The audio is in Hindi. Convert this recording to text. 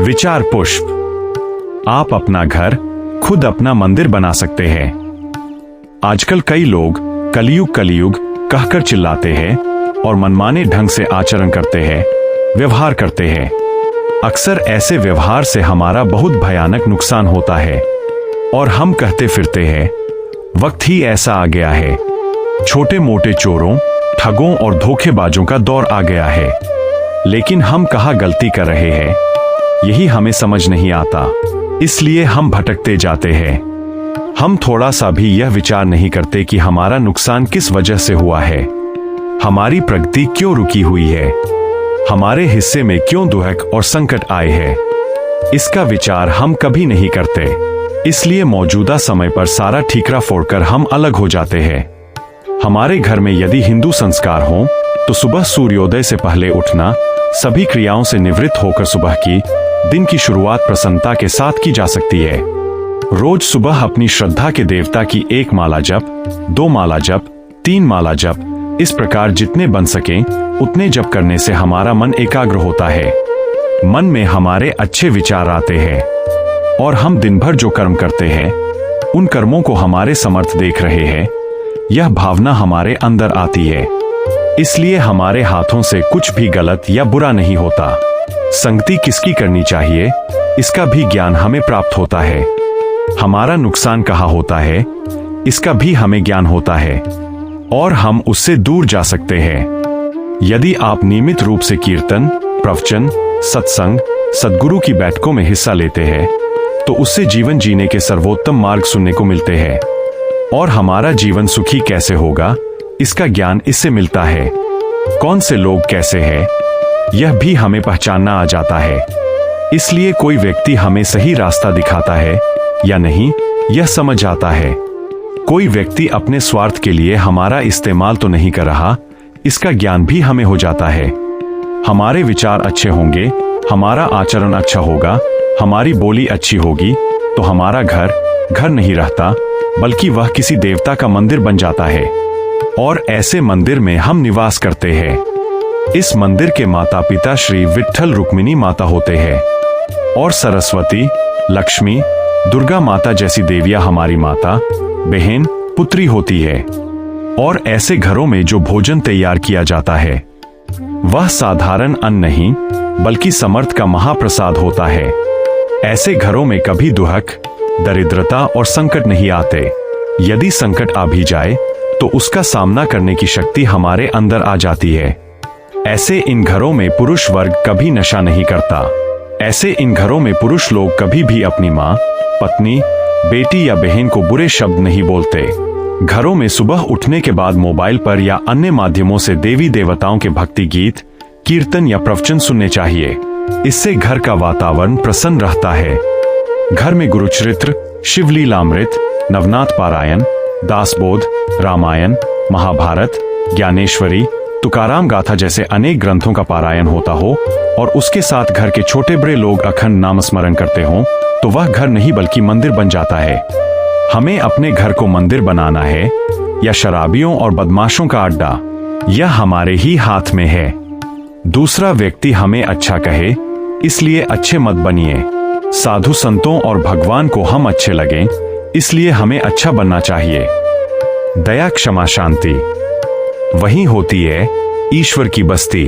विचार पुष्प। आप अपना घर खुद अपना मंदिर बना सकते हैं। आजकल कई लोग कलयुग कलयुग कहकर चिल्लाते हैं और मनमाने ढंग से आचरण करते हैं, व्यवहार करते हैं। अक्सर ऐसे व्यवहार से हमारा बहुत भयानक नुकसान होता है और हम कहते फिरते हैं वक्त ही ऐसा आ गया है। छोटे मोटे चोरों, ठगों और धोखेबाजों का दौर आ गया है। लेकिन हम कहाँ गलती कर रहे हैं, यही हमें समझ नहीं आता। इसलिए हम भटकते जाते हैं। हम थोड़ा सा भी यह विचार नहीं करते कि हमारा नुकसान किस वजह से हुआ है, हमारी प्रगति क्यों रुकी हुई है, हमारे हिस्से में क्यों दुख और संकट आए हैं। इसका विचार हम कभी नहीं करते। इसलिए मौजूदा समय पर सारा ठीकरा फोड़कर हम अलग हो जाते हैं। हमारे घर में यदि हिंदू संस्कार हो तो सुबह सूर्योदय से पहले उठना, सभी क्रियाओं से निवृत्त होकर सुबह की दिन की शुरुआत प्रसन्नता के साथ की जा सकती है। रोज सुबह अपनी श्रद्धा के देवता की 1 माला जप, 2 माला जप, 3 माला जप, इस प्रकार जितने बन सकें उतने जप करने से हमारा मन एकाग्र होता है। मन में हमारे अच्छे विचार आते हैं और हम दिन भर जो कर्म करते हैं उन कर्मों को हमारे समर्थ देख रहे हैं, यह भावना हमारे अंदर आती है। इसलिए हमारे हाथों से कुछ भी गलत या बुरा नहीं होता। संगति किसकी करनी चाहिए, इसका भी ज्ञान हमें प्राप्त होता है। हमारा नुकसान कहाँ होता है, इसका भी हमें ज्ञान होता है और हम उससे दूर जा सकते हैं। यदि आप नियमित रूप से कीर्तन, प्रवचन, सत्संग, सद्गुरु की बैठकों में हिस्सा लेते हैं तो उससे जीवन जीने के सर्वोत्तम मार्ग सुनने को मिलते हैं और हमारा जीवन सुखी कैसे होगा, इसका ज्ञान इससे मिलता है। कौन से लोग कैसे हैं, यह भी हमें पहचानना आ जाता है। इसलिए कोई व्यक्ति हमें सही रास्ता दिखाता है या नहीं, यह समझ आता है। कोई व्यक्ति अपने स्वार्थ के लिए हमारा इस्तेमाल तो नहीं कर रहा, इसका ज्ञान भी हमें हो जाता है। हमारे विचार अच्छे होंगे, हमारा आचरण अच्छा होगा, हमारी बोली अच्छी होगी तो हमारा घर नहीं रहता, बल्कि वह किसी देवता का मंदिर बन जाता है और ऐसे मंदिर में हम निवास करते हैं। इस मंदिर के माता पिता श्री विट्ठल रुक्मिणी माता होते हैं और सरस्वती, लक्ष्मी, दुर्गा माता जैसी देवियां हमारी माता, बहन, पुत्री होती है। और ऐसे घरों में जो भोजन तैयार किया जाता है वह साधारण अन्न नहीं बल्कि समर्थ का महाप्रसाद होता है। ऐसे घरों में कभी दुख, दरिद्रता और संकट नहीं आते। यदि संकट आ भी जाए तो उसका सामना करने की शक्ति हमारे अंदर आ जाती है। ऐसे इन घरों में पुरुष वर्ग कभी नशा नहीं करता। ऐसे इन घरों में पुरुष लोग कभी भी अपनी माँ, पत्नी, बेटी या बहन को बुरे शब्द नहीं बोलते। घरों में सुबह उठने के बाद मोबाइल पर या अन्य माध्यमों से देवी देवताओं के भक्ति गीत, कीर्तन या प्रवचन सुनने चाहिए। इससे घर का वातावरण प्रसन्न रहता है। घर में गुरुचरित्र, शिवलीलामृत, नवनाथ पारायण, दासबोध, रामायण, महाभारत, ज्ञानेश्वरी, तुकाराम गाथा जैसे अनेक ग्रंथों का पारायण होता हो और उसके साथ घर के छोटे बड़े लोग अखंड नाम स्मरण करते हों तो वह घर नहीं बल्कि मंदिर बन जाता है। हमें अपने घर को मंदिर बनाना है या शराबियों और बदमाशों का अड्डा, यह हमारे ही हाथ में है। दूसरा व्यक्ति हमें अच्छा कहे इसलिए अच्छे मत बनिए। साधु संतों और भगवान को हम अच्छे लगें इसलिए हमें अच्छा बनना चाहिए। दया, क्षमा, शांति, वही होती है ईश्वर की बस्ती।